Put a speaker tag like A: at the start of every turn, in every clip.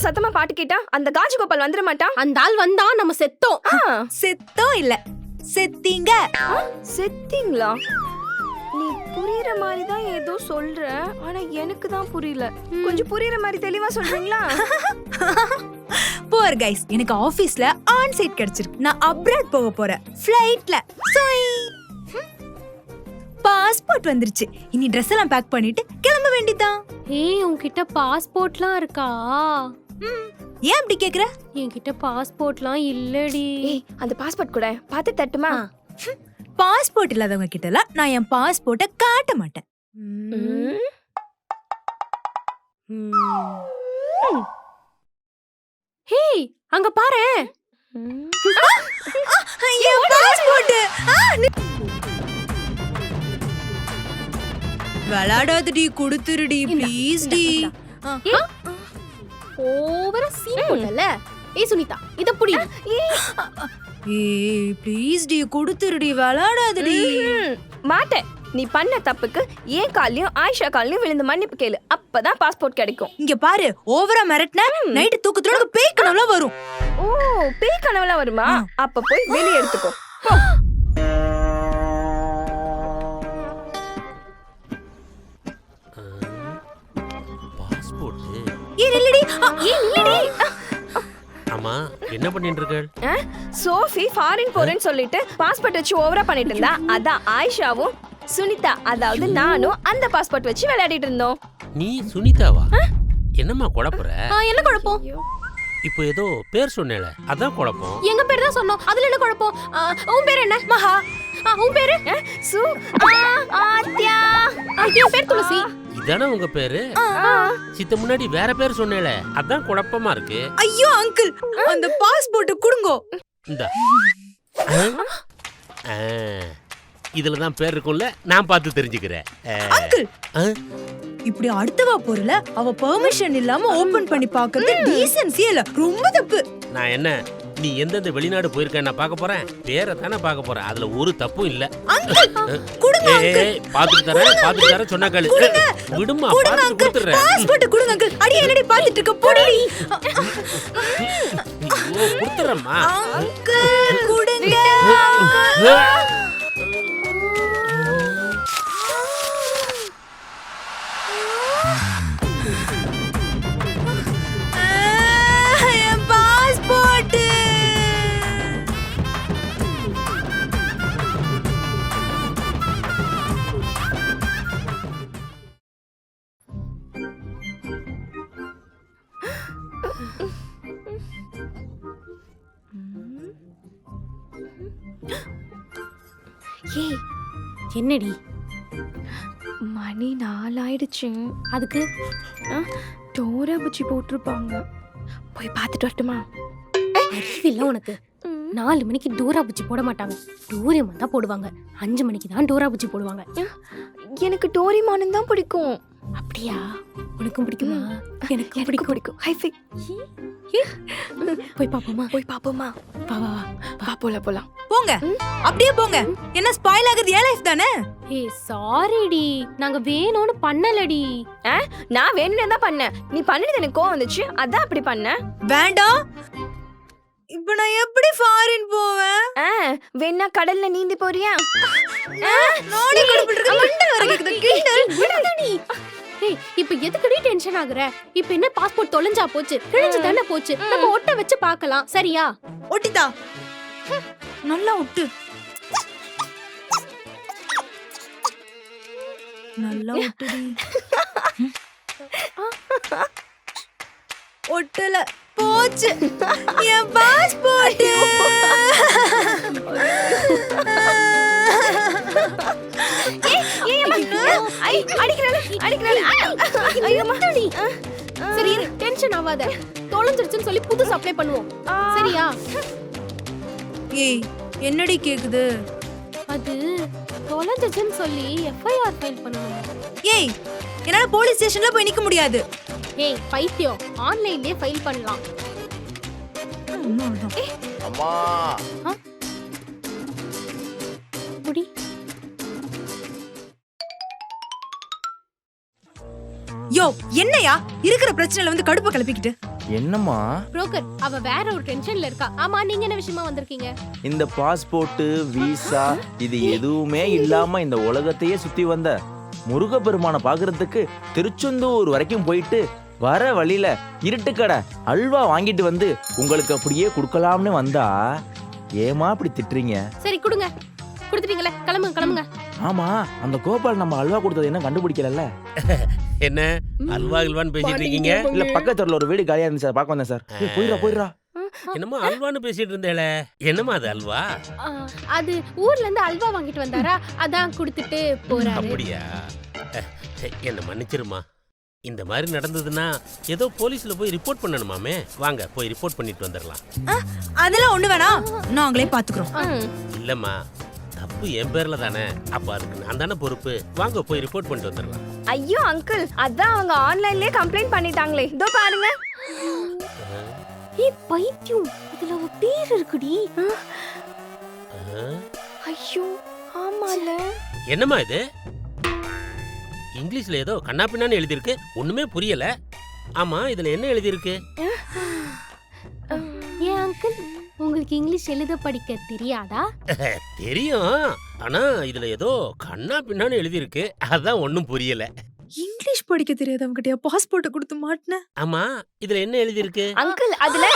A: சத்தமா பாட்டு கேட்டா அந்த காஜுகோபால் வந்துட மாட்டான்.
B: அந்த ஆள் வந்தா நம்ம செத்தோம்.
C: செத்தோம் இல்ல, செத்தீங்க.
A: செத்தீங்களா? நீ புரியுற மாதிரி தான் ஏதோ சொல்ற, ஆனா எனக்கு தான் புரியல. கொஞ்சம் புரியுற மாதிரி தெளிவா சொல்றீங்களா?
C: போர் கைஸ், எனக்கு ஆபீஸ்ல ஆன் சைட் கிடைச்சிருக்கு. நான் அப்ராட் போக போறேன் ஃளைட்ல. பாஸ்போர்ட் வந்துருச்சு. இனி Dress எல்லாம் பேக் பண்ணிட்டு கிளம்ப வேண்டியதான்.
B: ஏய், உன்கிட்ட பாஸ்போர்ட்லாம் இருக்கா?
C: ஏன் அப்படி கேக்குற?
B: என்கிட்ட பாஸ்போர்ட்லாம் இல்லடி.
A: ஏய், அந்த பாஸ்போர்ட் கூட பாத்து தட்டுமா?
C: பாஸ்போர்ட் இல்லாதவங்க கிட்டலாம் நான் என் பாஸ்போர்ட்டை காட்ட மாட்டேன்.
B: ஹே, அங்க பாரு.
C: விளையாடாதடி, கொடுத்துருடி ப்ளீஸ் டி.
B: ஓவரா சீன் போடல. ஏய் சுனிதா, இத புடி.
C: ஏய் ப்ளீஸ் டி, கொடுத்துருடி, விளையாடாதடி.
A: மாட்டேன். நீ பண்ண தப்புக்கு ஏன் காலையும் ஆயிஷா காலையும் விழுந்து மன்னிப்பு கேளு. அப்பதான் பாஸ்போர்ட் கிடைக்கும்.
C: இங்க பாரு, ஓவரா மிரட்டினா நைட்டு தூக்கத்தோட பேய் கனவுல வரும்.
A: ஓ, பேய் கனவுல வருமா? அப்ப போய் வெளிய எடுத்துக்கோ.
D: ஆமா, என்ன பண்ணிட்டு இருக்க?
A: சோஃபி ஃபாரின் போறேன்னு சொல்லிட்டு பாஸ்போர்ட் வச்சு ஓவரா பண்ணிட்டு இருந்தா. அதான் ஆயிஷாவும் சுனிதா, அதாவது நானும் அந்த பாஸ்போர்ட் வச்சு விளையாடிட்டு இருந்தோம்.
D: நீ சுனிதாவா? என்னம்மா குழப்பற?
B: என்ன குழப்பம்?
D: இப்போ ஏதோ பேர் சொன்னேல, அதான் குழப்பம்.
B: எங்க பேர் தான் சொன்னோம், அதுல என்ன குழப்பம்? உன் பேர் என்ன? மகா. உன் பேரு?
A: சு ஆத்யா.
B: என் பேர் துளசி.
D: இதானே உங்க பேரு? சித்த முன்னாடி வேற பேர் சொன்னேல, அதான் குழப்பமா இருக்கு.
C: ஐயோ அங்கிள், அந்த பாஸ்போர்ட் குடுங்கோ.
D: இந்தா. இதுல தான் பேர் இருக்கும்ல, நான் பார்த்து தெரிஞ்சுக்கிறேன்.
C: அங்கிள், இப்படி அடுத்தவா பொருள அவ பெர்மிஷன் இல்லாம ஓபன் பண்ணி பார்க்கிறது டீசன்சி இல்ல, ரொம்ப தப்பு.
D: நான் என்ன, நீ எந்தெந்த வெளிநாடு போயிருக்க நான் பார்க்க போறேன், பேரை தானே பார்க்க போறேன். அதுல ஒரு தப்பும் இல்ல. பாத்துட்டு தரேன் சொன்னா கேளு. விடுமா, பாத்து கொடுத்துறேன்.
C: பாஸ்போர்ட் கொடுங்க அங்கிள். அடி என்னடி பாத்துட்டு இருக்க, போடி.
D: ஐயோ, கொடுத்துறேம்மா.
C: அங்கிள் கொடுங்க.
A: ஏய்,
B: என்னடி?
A: மணி 4 ஆயிடுச்சு.
B: அதுக்கு
A: டோரா புச்சி போட்டிருப்பாங்க. போய் பார்த்துட்டு வரட்டுமா?
B: அறிவில்ல உனக்கு. 4 மணிக்கு டோரா புச்சி போட மாட்டாங்க, டோரேமான் தான் போடுவாங்க. 5 மணிக்கு தான் டோரா புச்சி போடுவாங்க.
A: எனக்கு டோரிமான் தான் பிடிக்கும்.
B: அப்படியா? உனக்கும் பிடிக்குமா?
A: எனக்கு பிடிக்கும். ஹைஃபை.
B: போய் பாப்போமா?
A: வா வா வா, போலாம்.
C: போங்க, அப்படியே போங்க. என்ன ஸ்பாயில் ஆகுது? ஏ லைஃப் தானே.
B: ஏய் சாரிடி, நாங்க வேணும்னு பண்ணலடி.
A: நான் வேணும்னே தான் பண்ணேன். நீ பண்ணது எனக்கு கோவம் வந்துச்சு, அதான் அப்படி பண்ணேன்.
C: வேண்டாம். இப்போ நான் எப்படி ஃபாரின் போவேன்?
A: வேணா கடல்ல நீந்தி போறியா?
C: நானே கடுப்பிட்டு மண்டை வர கேக்குது.
B: விடுடடி. ஏய், இப்போ எதுக்குடி டென்ஷன் ஆகுற? இப்போ என்ன பாஸ்போர்ட் தொலைஞ்சா போச்சு, கிழிஞ்சு தானே போச்சு. நம்ம ஒட்ட வச்சு பார்க்கலாம், சரியா?
C: ஒட்டிதா நல்லா ஒட்டு. நல்லா ஒட்டுடி. ஒட்டல, போச்சு என் பாஸ்போர்ட்.
B: சரி, டென்ஷன் ஆகாத. தொலைஞ்சிருச்சுன்னு சொல்லி புதுசு அப்ளை பண்ணுவோம், சரியா?
C: ஏய், என்னடி கேக்குது?
B: அது தொலைஞ்சிச்சுன்னு சொல்லி எஃப்ஐஆர் ஃபைல் பண்ணணும்.
C: ஏய், என்னால போலீஸ் ஸ்டேஷன்ல போய் நிக்க முடியாது.
B: ஏய் பைத்தியம், ஆன்லைன்லயே ஃபைல் பண்ணலாம்.
E: அம்மா
B: முடி.
C: யோ, என்னையா இருக்கிற பிரச்சனையில வந்து கடுப்ப கிளப்பிக்கிட்டு?
E: என்னம்மா
B: புரோக்கர், அவ வேற ஒரு டென்ஷன்ல இருக்கா. ஆமா, நீங்க என்ன விஷயமா வந்திருக்கீங்க?
E: இந்த பாஸ்போர்ட் விசா இது எதுவுமே இல்லாம இந்த உலகத்தையே சுத்தி வந்த முருகப்பெருமானை பாக்குறதுக்கு திருச்செந்தூர் வரைக்கும் போயிட்டு வர வழியில இருட்டுக்கடை அல்வா வாங்கிட்டு வந்து உங்களுக்கு அப்படியே கொடுக்கலாம்னு வந்தா ஏமா இப்படி திட்டுறீங்க?
B: சரி கொடுங்க. கொடுத்துட்டீங்களே, கிளம்புங்க கிளம்புங்க.
E: ஆமா, அந்த கோபால் நம்ம அல்வா கொடுத்தது என்ன கண்டுபிடிக்கல?
D: என்ன அல்வா அல்வான்னு பேசிட்டு இருக்கீங்க?
E: இல்ல, பக்கத்துல ஒரு வீடு காலியா இருந்துச்சு, பார்க்க வந்தேன் சார். போயிடுறா.
D: என்னமோ அல்வான்னு பேசிட்டு இருந்தேல, என்னமா அது அல்வா?
B: அது ஊர்ல இருந்து அல்வா வாங்கிட்டு வந்தாரா, அதான் கொடுத்துட்டு போறாரு.
D: அப்படியா? என்ன மன்னிச்சிருமா. இந்த மாதிரி நடந்ததுன்னா ஏதோ போலீஸ்ல போய் ரிப்போர்ட் பண்ணணுமாமே. வாங்க போய் ரிப்போர்ட் பண்ணிட்டு வந்துடலாம்.
C: அதெல்லாம் ஒண்ணு வேணாம், நாங்களே பாத்துக்கிறோம்.
D: இல்லம்மா, தப்பு என் பேர்ல தானே, அப்ப அதுக்கு நான் தானே பொறுப்பு. வாங்க போய் ரிப்போர்ட் பண்ணிட்டு வந்துடலாம்.
A: ஐயோ அங்கிள், அதான் அவங்க ஆன்லைன்லயே கம்ப்ளைண்ட் பண்ணிட்டாங்களே, இதோ பாருங்க.
B: ஏய் பைத்தியம், அதுல அவ பேர் இருக்குடி.
A: ஐயோ ஆமால.
D: என்னம்மா இது? இங்கிலீஷ்ல ஏதோ கண்ணா பின்னான்னு எழுதியிருக்கு, ஒண்ணுமே புரியல. ஆமா, இதுல என்ன எழுதியிருக்கு?
B: ஏன் அங்கிள், உங்களுக்கு இங்கிலீஷ் எழுத படிக்க தெரியாதா?
D: தெரியும், ஆனா இதுல ஏதோ கண்ணா பின்னான்னு எழுதியிருக்கு, அதான் ஒண்ணும் புரியல.
C: இங்கிலீஷ் படிக்க தெரியாதவங்கிட்டயா பாஸ்போர்ட்டை கொடுத்து மாட்டின?
D: ஆமா, இதுல என்ன எழுதியிருக்கு?
A: அங்கிள் அதுல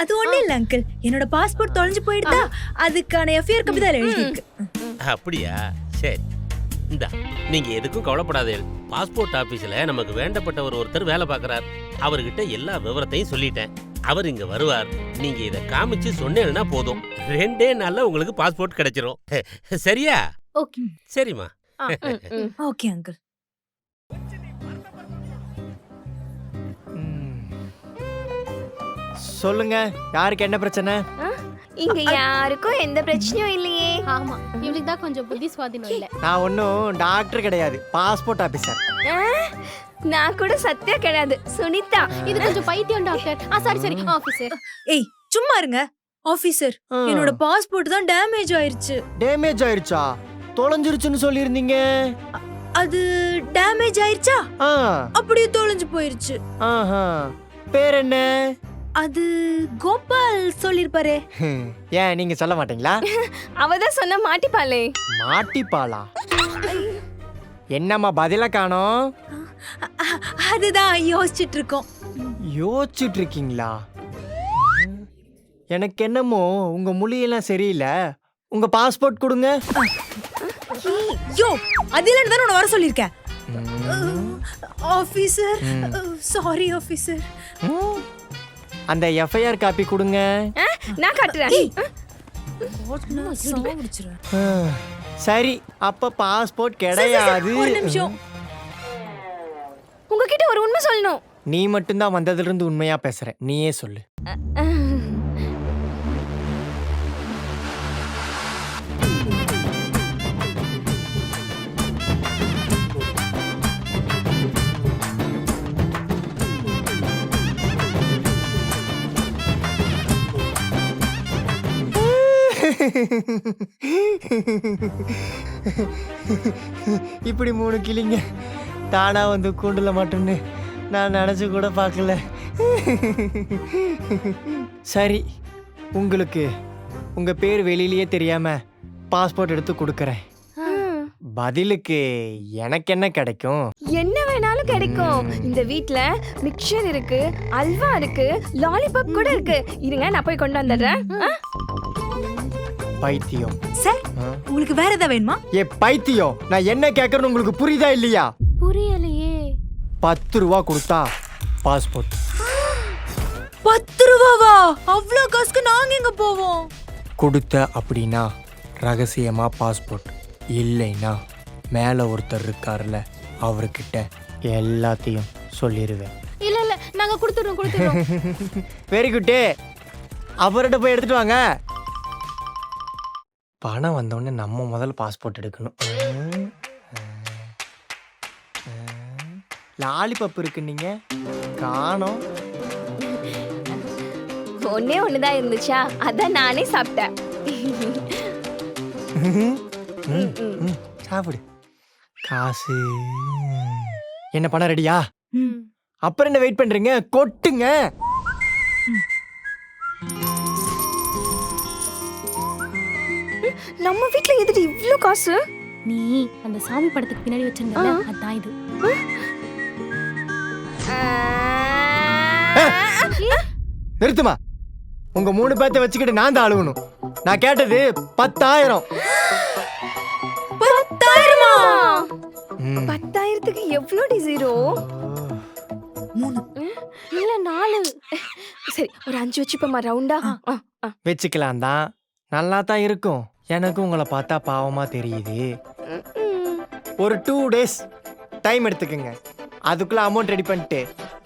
C: அது ஒண்ணு இல்ல அங்கிள், என்னோட பாஸ்போர்ட் தொலைஞ்சு போயிடுதா, அதுக்கான எஃப்ஐஆர் காப்பி தான் எழுதிருக்கு.
D: அப்படியா? சரி, இந்தா, நீங்க எதுக்கும் கவலைப்படாதே. பாஸ்போர்ட் ஆபீஸ்ல நமக்கு வேண்டப்பட்டவர் ஒருத்தர் வேலை பார்க்கறார். அவர்கிட்ட எல்லா விவரத்தையும் சொல்லிட்டேன். அவர் இங்க வருவார். நீங்க இத காமிச்சு சொன்னேன்னா போதும், 2 நாள்ல உங்களுக்கு பாஸ்போர்ட் கிடைச்சிரும். சரியா?
B: ஓகே.
D: சரிம்மா.
C: Okay uncle.
F: சொல்லுங்க, யாருக்கு என்ன பிரச்சனை?
A: இங்க யாருக்கும் எந்த பிரச்சனையும் இல்லையே.
B: ஆமா, இவளுக்கு தான் கொஞ்சம் புத்தி சுவாதீனம் இல்ல.
F: நான் ஒன்றும் டாக்டர் கிடையாது, பாஸ்போர்ட் ஆபீசர்.
A: நான் கூட சத்யா கிடையாது, சுனிதா.
B: இது கொஞ்சம் பைத்தியம் டாக்டர். சரி சரி ஆபீசர்.
C: ஏய் சும்மா இருங்க ஆபீசர், என்னோட பாஸ்போர்ட் தான் டேமேஜ் ஆயிருச்சு.
F: டேமேஜ் ஆயிருச்சா? தொலைஞ்சிருச்சுன்னு சொல்லியிருந்தீங்க.
C: அது டேமேஜ் ஆயிருச்சா? அப்படியே தொலைஞ்சு போயிருச்சு.
F: ஆஹா, பேர் என்ன?
C: அது கோபால் சொல்லிருப்பாரே.
F: ஏன் நீங்க சொல்ல மாட்டீங்களா?
A: அவதான் சொன்ன மாட்டிப்பாளே.
F: மாட்டிப்பாளா? என்னம்மா பதில காணோம்?
C: அதுதான் யோசிச்சுட்டு இருக்கோம்.
F: யோசிச்சுட்டு இருக்கீங்களா? எனக்கு என்னமோ உங்க மொழியெல்லாம் சரியில்லை. உங்க பாஸ்போர்ட் கொடுங்க.
C: யோ, அதில தான் உன்னை வர சொல்லிருக்கேன். Officer, sorry officer.
F: அந்த எஃப்ஐஆர் காப்பி கொடுங்க.
A: நான் காட்டுறேன்.
F: சரி, அப்ப பாஸ்போர்ட் கிடையாது.
C: ஒரு நிமிஷம்,
A: உங்ககிட்ட ஒரு உண்மை சொல்லணும்.
F: நீ மட்டும்தான் வந்ததுல இருந்து உண்மையா பேசுற, நீயே சொல்லு. இப்படி 3 கிளிங்க தானா வந்து கூண்டுல மாட்டோன்னு நான் நினைச்சு கூட பார்க்கல. சரி, உங்களுக்கு உங்க பேர் வெளியிலேயே தெரியாம பாஸ்போர்ட் எடுத்து கொடுக்கறேன். பதிலுக்கு எனக்கு என்ன கிடைக்கும்?
A: என்ன வேணாலும் கிடைக்கும். இந்த வீட்ல மிக்சர் இருக்கு, அல்வா இருக்கு, லாலிபாப் கூட இருக்கு. இருங்க, நான் போய் கொண்டு வந்துடுறேன்.
F: பைத்தியம்.
C: சார், உங்களுக்கு வேற ஏதாவது வேணுமா?
F: ஏ பைத்தியம், நான் என்ன கேட்கறேன்னு உங்களுக்கு புரியுதா இல்லையா?
B: புரியலையே.
F: 10 ரூபா கொடுத்தா பாஸ்போர்ட்.
C: 10 ரூபாவா? அவ்வளோ காசுக்கு நாங்க எங்க போவோம்?
F: கொடுத்த அப்படின்னா ரகசியமா பாஸ்போர்ட், இல்லைன்னா மேல ஒருத்தர் இருக்காருல்ல, அவர்கிட்ட எல்லாத்தையும் சொல்லிடுவேன்.
B: இல்ல இல்ல, நாங்க கொடுத்துறோம்.
F: Very good. அவர்கிட்ட போய் எடுத்துட்டு வாங்க. பணம் வந்தோடனே நம்ம முதல்ல பாஸ்போர்ட் எடுக்கணும். லாலிபப் இருக்கு நீங்க காணோம்.
A: ஒன்னே ஒண்ணுதான் இருந்துச்சா, அதான் நானே சாப்பிட்டேன்.
F: சாப்பிடு. காசு என்ன பணம் ரெடியா? அப்புறம் என்ன வெயிட் பண்றீங்க? கொட்டுங்க.
A: நம்ம வீட்ல எதுக்கு இவ்ளோ காசு?
B: நீ அந்த சாமி படத்துக்கு பின்னாடி வச்சிருந்தல, அதான் இது.
F: நிறுத்துமா. உங்க 3 பேர்த்த வச்சுக்கிட்டு நான் தான் அழுவணும். நான் கேட்டது 10,000.
A: 10,000-ஆ? 10,000க்கு எவ்வளோடி ஜீரோ?
C: 3.
B: இல்ல 4.
A: சரி, ஒரு 5 வச்சுப்போமா ரவுண்டா?
F: வச்சுக்கலாம் தான். நல்லா தான் இருக்கும். எனக்கு உங்களை பார்த்தா பாவமா தெரியுது. ஒரு 2 days டைம் எடுத்துக்கங்க. அதுக்குள்ள அமௌண்ட் ரெடி பண்ணிட்டு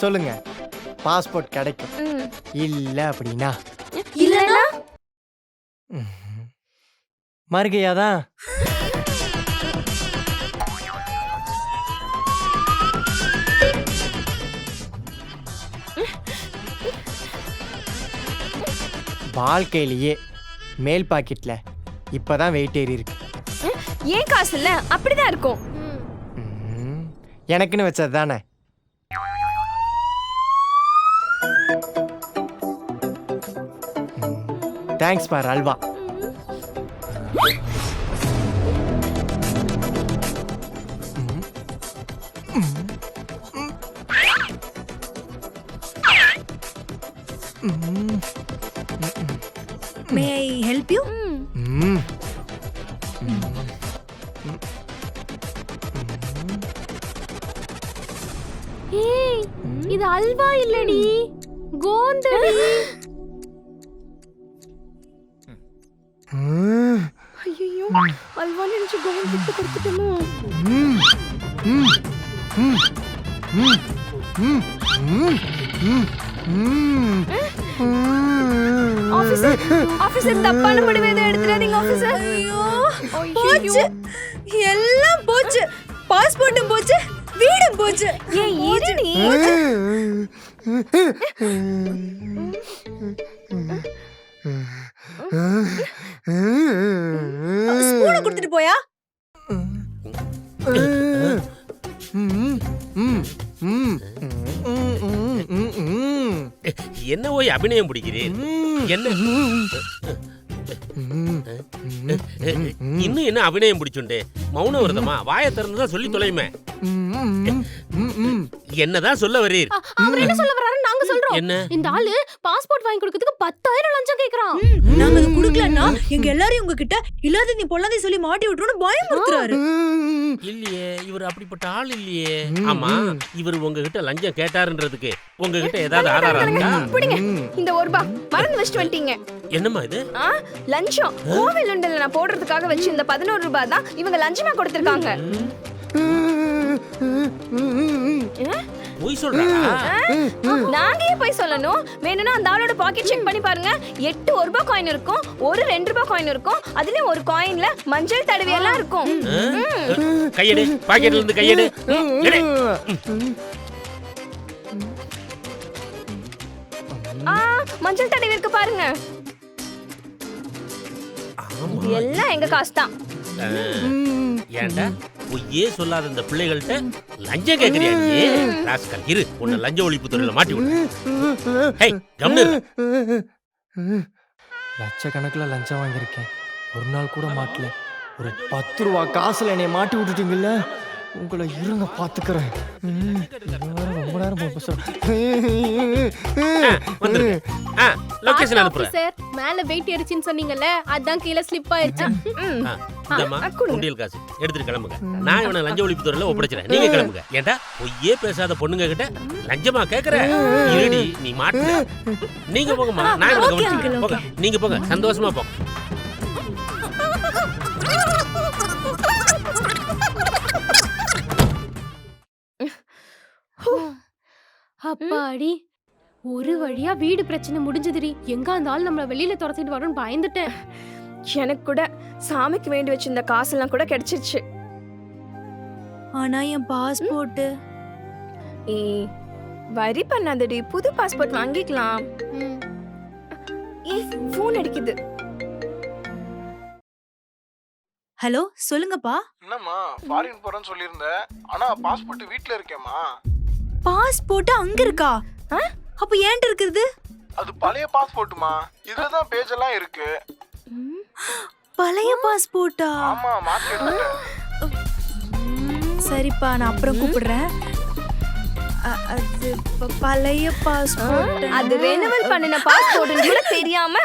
F: சொல்லுங்க, பாஸ்போர்ட் கிடைக்கும். இல்ல அப்படின்னா
A: இல்லனா
F: மறுகையாதான். வாழ்க்கையிலேயே மேல் பாக்கெட்ல இப்பதான் வெயிட் ஏறி இருக்கு.
A: ஏன் காசு இல்ல? அப்படிதான் இருக்கும்.
F: எனக்குன்னு வச்சது தானே. Thanks for halwa.
C: May I help you?
B: ஏய், இது அல்வா இல்லடி, கோந்தடி.
A: ஐயோ, அல்வா நினைச்சு கோவம் விட்டு கொடுத்துட்டோமோ? ஆபீசர் தப்பான முடிவு எதுவும் எடுத்துறாதீங்க ஆபீசர்.
C: போச்சு, எல்லாம் போச்சு. பாஸ்போர்ட்டும் போச்சு, வீடும் போச்சு.
A: ஏன் இருடி?
C: ஸ்பூனை கொடுத்துட்டு போயா?
D: என்ன போய் அபிநயம் பிடிக்கிறேன்? என்ன இன்னும் என்ன அபிநயம் பிடிச்சுண்டே? மௌன விரதமா? வாயை திறந்துதான் சொல்லி தொலையுமே. என்னதான் சொல்ல வரீர்?
B: அவர் என்ன சொல்ல வராரு நாங்க சொல்றோம்.
D: என்ன?
B: இந்த ஆளு பாஸ்போர்ட் வாங்கி கொடுக்கிறதுக்கு 10,000 லஞ்சம் கேக்குறான்.
C: நாங்க அது குடுக்கலன்னா எங்க எல்லாரையும் உங்ககிட்ட இல்லாத நீ பொல்லாதே சொல்லி மாட்டி விட்டுறோம்னு பயமுறுத்துறாரு.
D: இல்லையே, இவர் அப்படிப்பட்ட ஆள் இல்லையே. ஆமா, இவர் உங்ககிட்ட லஞ்சம் கேட்டாருன்றதுக்கு உங்ககிட்ட ஏதாவது ஆதாரம் இருக்கா?
A: பிடிங்க இந்த ₹1 மறந்து வச்சுட்டு வந்துட்டீங்க.
D: என்னம்மா இது?
A: லஞ்சம். கோவில் உண்டல நான் போடுறதுக்காக வச்சு இந்த ₹11 தான் இவங்க லஞ்சமா கொடுத்திருக்காங்க.
D: போய் சொல்றாரா?
A: நாங்க ஏன் போய் சொல்லணும்? வேணும்னா அந்த ஆளோட பாக்கெட் செக் பண்ணி பாருங்க. 8 ₹1 காயின் இருக்கும், ஒரு ₹2 காயின் இருக்கும். அதுலயும் ஒரு காயின்ல மஞ்சள் தடவி எல்லாம் இருக்கும்.
D: கையெடு, பாக்கெட்ல இருந்து கையெடு. எடு.
A: மஞ்சள் தடவி இருக்கு பாருங்க. இது எல்லாம் எங்க காசு தான்.
D: ஏன்டா பொய்யே சொல்லாத இந்த பிள்ளைகள்கிட்ட லஞ்சம் கேக்குறியா நீ? ராஸ்கல், இரு, உன்னை லஞ்ச ஒழிப்பு துறையில மாட்டி விடு. ஹேய், கம்னு இரு.
F: லட்சக்கணக்கில் லஞ்சம் வாங்கியிருக்கேன், ஒரு நாள் கூட மாட்டல. ஒரு ₹10 காசுல என்னை மாட்டி விட்டுட்டீங்கல்ல, உங்களை இருங்க பாத்துக்கிறேன். ரொம்ப நேரம்
D: வந்துருங்க. லொகேஷன் அனுப்புறேன்.
B: சார், மேல வெயிட் ஏறிச்சின்னு சொன்னீங்கல்ல, அதான் கீழ ஸ்லிப் ஆயிருச்சு.
D: இந்தம்மா உண்டியல் காசு எடுத்துட்டு கிளம்புங்க. நான் இவனை லஞ்ச ஒழிப்பு துறையில ஒப்படைச்சிடறேன். நீங்க கிளம்புங்க. ஏன்டா பொய்யே பேசாத பொண்ணுங்க கிட்ட லஞ்சமா கேக்குற? இருடி, நீ மாட்டு. நீங்க போங்கம்மா, நான் இவனை கவனிச்சுக்கிறேன். போங்க, நீங்க போங்க, சந்தோஷமா போங்க.
B: அப்பாடி, ஒரு வழியா வீடு பிரச்சனை முடிஞ்சதுரி. எங்க அந்த ஆள் நம்மள வெளியில துரத்திட்டு வரோன்னு பயந்துட்டேன்.
A: எனக்கு கூட சாமிக்கு வேண்டி வச்சிருந்த காசெல்லாம் கூட கிடைச்சிருச்சு.
C: ஆனா என் பாஸ்போர்ட்
A: ஏய் வரி பண்ணாதடி, புது பாஸ்போர்ட் வாங்கிக்கலாம். ஏய் ஃபோன் அடிக்குது.
C: ஹலோ சொல்லுங்கப்பா.
G: என்னம்மா ஃபாரின் போறேன்னு சொல்லியிருந்தேன், ஆனா பாஸ்போர்ட் வீட்ல இருக்கேம்மா.
C: பாஸ்போர்ட் அங்க இருக்கா? அப்ப ஏன்ட்ட இருக்குது?
G: அது பழைய பாஸ்போர்ட்டுமா, இதுல தான் பேஜ் எல்லாம் இருக்கு.
C: பழைய பாஸ்போர்ட்டா?
G: ஆமா மாத்தி எடுத்துட்டேன்.
C: சரிப்பா, நான் அப்புறம் கூப்பிடுறேன். அது பழைய பாஸ்போர்ட்.
A: அது ரெனுவல் பண்ணின பாஸ்போர்ட்னு கூட தெரியாம